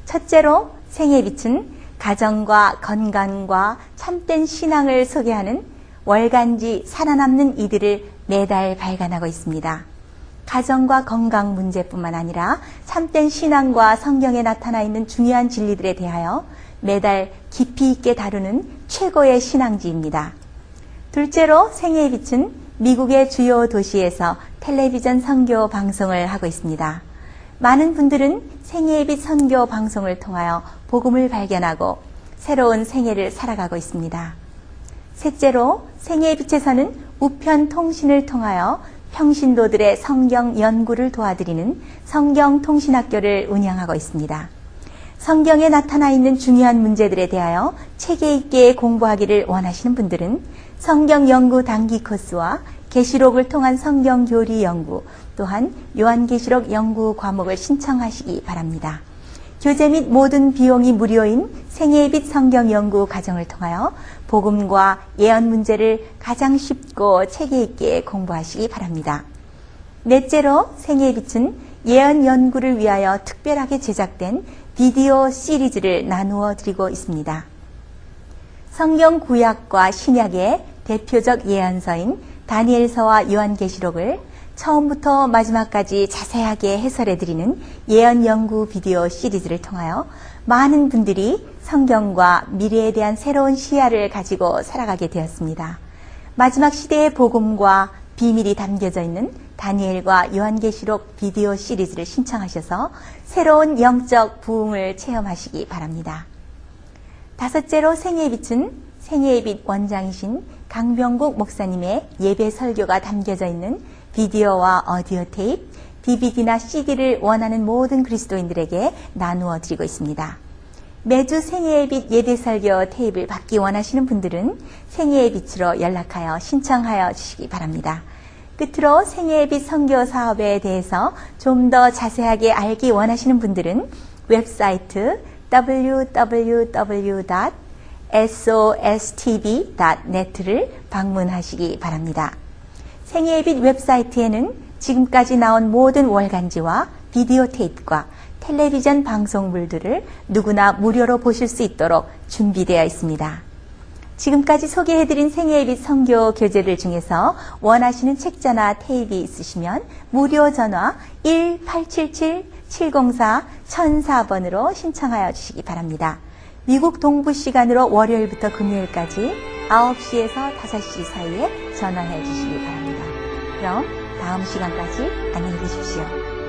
첫째로 생애의 빛은 가정과 건강과 참된 신앙을 소개하는 월간지 살아남는 이들을 매달 발간하고 있습니다. 가정과 건강 문제뿐만 아니라 참된 신앙과 성경에 나타나 있는 중요한 진리들에 대하여 매달 깊이 있게 다루는 최고의 신앙지입니다. 둘째로 생애의 빛은 미국의 주요 도시에서 텔레비전 선교 방송을 하고 있습니다. 많은 분들은 생애의 빛 선교 방송을 통하여 복음을 발견하고 새로운 생애를 살아가고 있습니다. 셋째로 생애의 빛에서는 우편 통신을 통하여 평신도들의 성경 연구를 도와드리는 성경통신학교를 운영하고 있습니다. 성경에 나타나 있는 중요한 문제들에 대하여 체계 있게 공부하기를 원하시는 분들은 성경 연구 단기 코스와 계시록을 통한 성경 교리 연구, 또한 요한계시록 연구 과목을 신청하시기 바랍니다. 교재 및 모든 비용이 무료인 생애의 빛 성경 연구 과정을 통하여 복음과 예언 문제를 가장 쉽고 체계 있게 공부하시기 바랍니다. 넷째로 생애의 빛은 예언 연구를 위하여 특별하게 제작된 비디오 시리즈를 나누어 드리고 있습니다. 성경 구약과 신약의 대표적 예언서인 다니엘서와 요한계시록을 처음부터 마지막까지 자세하게 해설해 드리는 예언 연구 비디오 시리즈를 통하여 많은 분들이 성경과 미래에 대한 새로운 시야를 가지고 살아가게 되었습니다. 마지막 시대의 복음과 비밀이 담겨져 있는 다니엘과 요한계시록 비디오 시리즈를 신청하셔서 새로운 영적 부흥을 체험하시기 바랍니다. 다섯째로 생애의 빛은 생애의 빛 원장이신 강병국 목사님의 예배 설교가 담겨져 있는 비디오와 오디오 테이프, DVD나 CD를 원하는 모든 그리스도인들에게 나누어 드리고 있습니다. 매주 생애의 빛 예배 설교 테이프를 받기 원하시는 분들은 생애의 빛으로 연락하여 신청하여 주시기 바랍니다. 끝으로 생애의 빛 선교 사업에 대해서 좀 더 자세하게 알기 원하시는 분들은 웹사이트 www.sostv.net를 방문하시기 바랍니다. 생애의 빛 웹사이트에는 지금까지 나온 모든 월간지와 비디오 테이프과 텔레비전 방송물들을 누구나 무료로 보실 수 있도록 준비되어 있습니다. 지금까지 소개해드린 생애의 빛 선교 교재들 중에서 원하시는 책자나 테이프 있으시면 무료 전화 1-877-704-1004번으로 신청하여 주시기 바랍니다. 미국 동부 시간으로 월요일부터 금요일까지 9시에서 5시 사이에 전화해 주시기 바랍니다. 그럼 다음 시간까지 안녕히 계십시오.